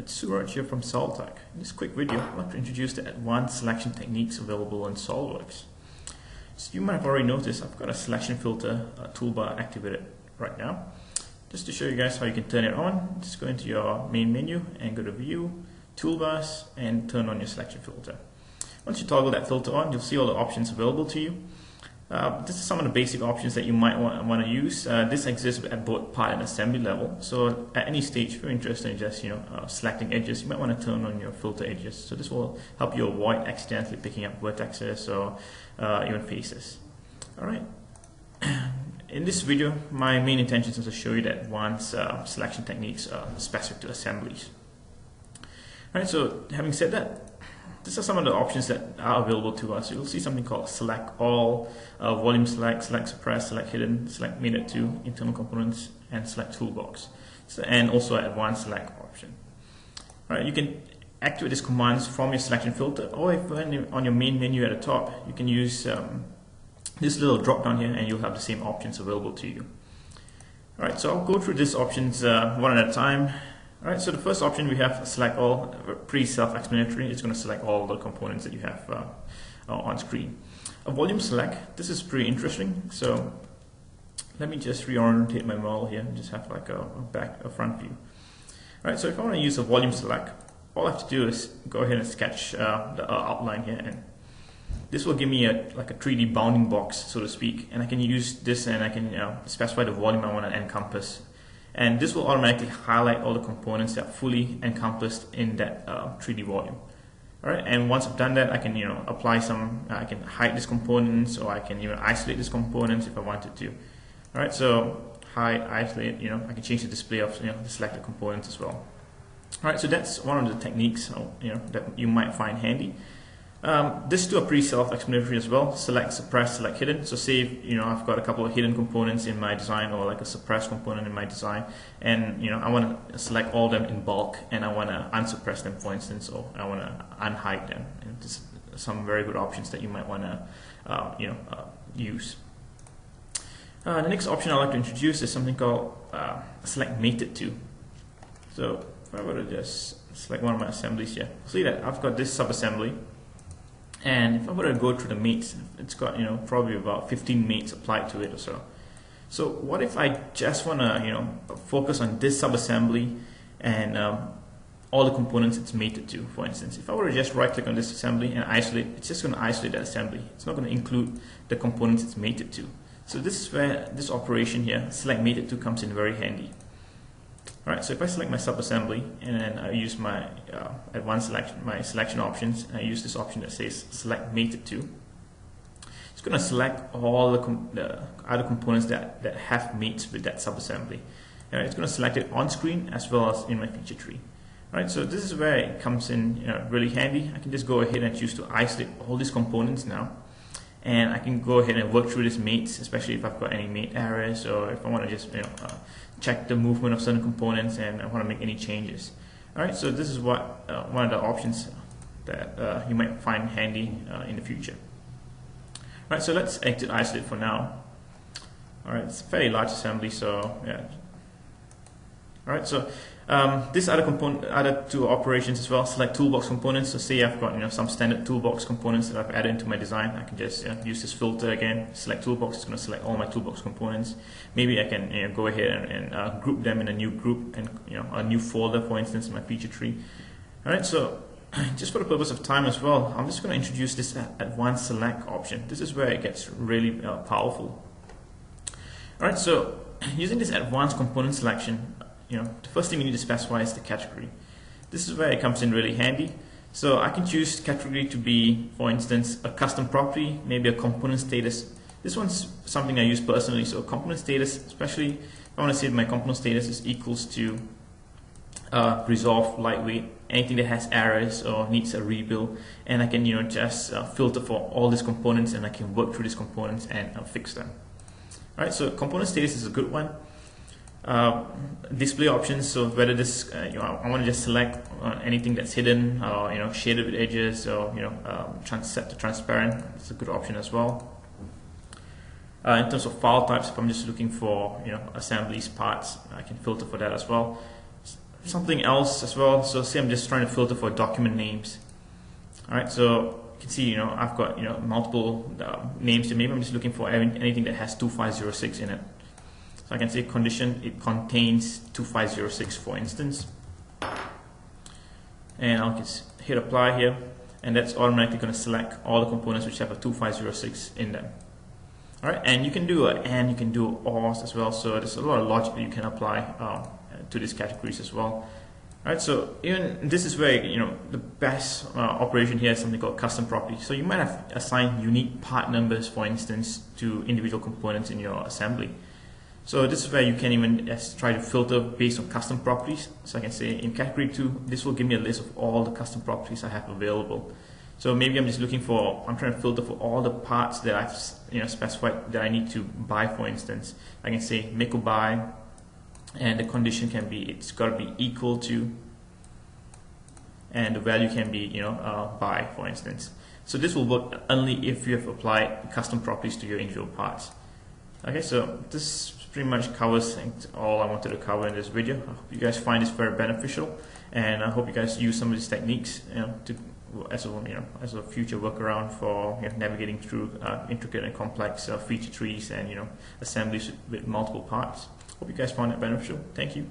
It's Suraj here from SolTech. In this quick video, I'd like to introduce the advanced selection techniques available in SolidWorks. So you might have already noticed I've got a selection filter toolbar activated right now. Just to show you guys how you can turn it on, just go into your main menu and go to View, Toolbars, and turn on your selection filter. Once you toggle that filter on, you'll see all the options available to you. This is some of the basic options that you might want to use. This exists at both part and assembly level. So at any stage, if you're interested in just selecting edges, you might want to turn on your filter edges. So this will help you avoid accidentally picking up vertexes or even faces. All right. In this video, my main intention is to show you the advanced selection techniques specific to assemblies. All right. So having said that, these are some of the options that are available to us. You'll see something called select all, volume select, select suppress, select hidden, select mated to, internal components, and select toolbox. And also an advanced select option. All right, you can activate these commands from your selection filter, or if on your main menu at the top, you can use this little drop down here and you'll have the same options available to you. All right, so I'll go through these options one at a time. Alright, so the first option we have select all, pretty self-explanatory. It's going to select all the components that you have on screen. A volume select, this is pretty interesting. So let me just reorientate my model here and just have like a front view. Alright, so if I want to use a volume select, all I have to do is go ahead and sketch the outline here, and this will give me like a 3D bounding box, so to speak, and I can use this and I can specify the volume I want to encompass. And this will automatically highlight all the components that are fully encompassed in that 3D volume. All right, and once I've done that, I can apply some. I can hide these components, or I can even isolate these components if I wanted to. All right, so hide, isolate. I can change the display of the selected components as well. All right, so that's one of the techniques that you might find handy. This two are pretty self-explanatory as well. Select, suppress, select, hidden. So say I've got a couple of hidden components in my design, or like a suppressed component in my design, and I want to select all of them in bulk, and I want to unsuppress them, for instance, or I want to unhide them. And this is some very good options that you might want to use. The next option I'd like to introduce is something called select mated to. So if I were to just select one of my assemblies here, see that I've got this sub-assembly. And if I were to go through the mates, it's got probably about 15 mates applied to it or so. So what if I just want to focus on this sub-assembly and all the components it's mated to? For instance, if I were to just right-click on this assembly and isolate, it's just going to isolate that assembly. It's not going to include the components it's mated to. So this is where this operation here, select mated to, comes in very handy. Alright, so if I select my sub-assembly and then I use my advanced selection, my selection options, and I use this option that says select mated to, it's going to select all the other components that have mates with that sub-assembly. It's going to select it on screen as well as in my feature tree. Alright, so this is where it comes in really handy. I can just go ahead and choose to isolate all these components now. And I can go ahead and work through these mates, especially if I've got any mate errors, or if I want to just check the movement of certain components and I want to make any changes. All right, so this is what one of the options that you might find handy in the future. All right, so let's exit isolate for now. All right, it's a fairly large assembly, so yeah. All right, so this other two operations as well. Select toolbox components. So say I've got some standard toolbox components that I've added into my design. I can just use this filter again. Select toolbox. It's going to select all my toolbox components. Maybe I can go ahead and group them in a new group and a new folder, for instance, in my feature tree. All right. So just for the purpose of time as well, I'm just going to introduce this advanced select option. This is where it gets really powerful. All right. So using this advanced component selection, the first thing we need to specify is the category. This is where it comes in really handy. So I can choose category to be, for instance, a custom property, maybe a component status. This one's something I use personally. So component status, especially if I want to say that my component status is equals to resolve, lightweight, anything that has errors or needs a rebuild, and I can just filter for all these components, and I can work through these components and fix them. All right, so component status is a good one. Display options, so whether this I want to just select anything that's hidden or shaded with edges, or set to transparent, it's a good option as well. In terms of file types, if I'm just looking for assemblies, parts, I can filter for that as well. something else as well. So say I'm just trying to filter for document names. All right, so you can see, I've got, multiple names, and maybe I'm just looking for anything that has 2506 in it. So I can say condition, it contains 2506, for instance. And I'll just hit apply here, and that's automatically going to select all the components which have a 2506 in them. All right, and you can do and you can do OR as well. So there's a lot of logic that you can apply to these categories as well. All right, so even this is where the best operation here is something called custom properties. So you might have assigned unique part numbers, for instance, to individual components in your assembly. So this is where you can even try to filter based on custom properties. So I can say in category 2, this will give me a list of all the custom properties I have available. So maybe I'm just looking for, I'm trying to filter for all the parts that I've specified that I need to buy, for instance. I can say make or buy, and the condition can be, it's got to be equal to, and the value can be, buy, for instance. So this will work only if you have applied custom properties to your individual parts. Okay, so this pretty much covers all I wanted to cover in this video. I hope you guys find this very beneficial, and I hope you guys use some of these techniques, as a future workaround for navigating through intricate and complex feature trees and assemblies with multiple parts. Hope you guys found it beneficial. Thank you.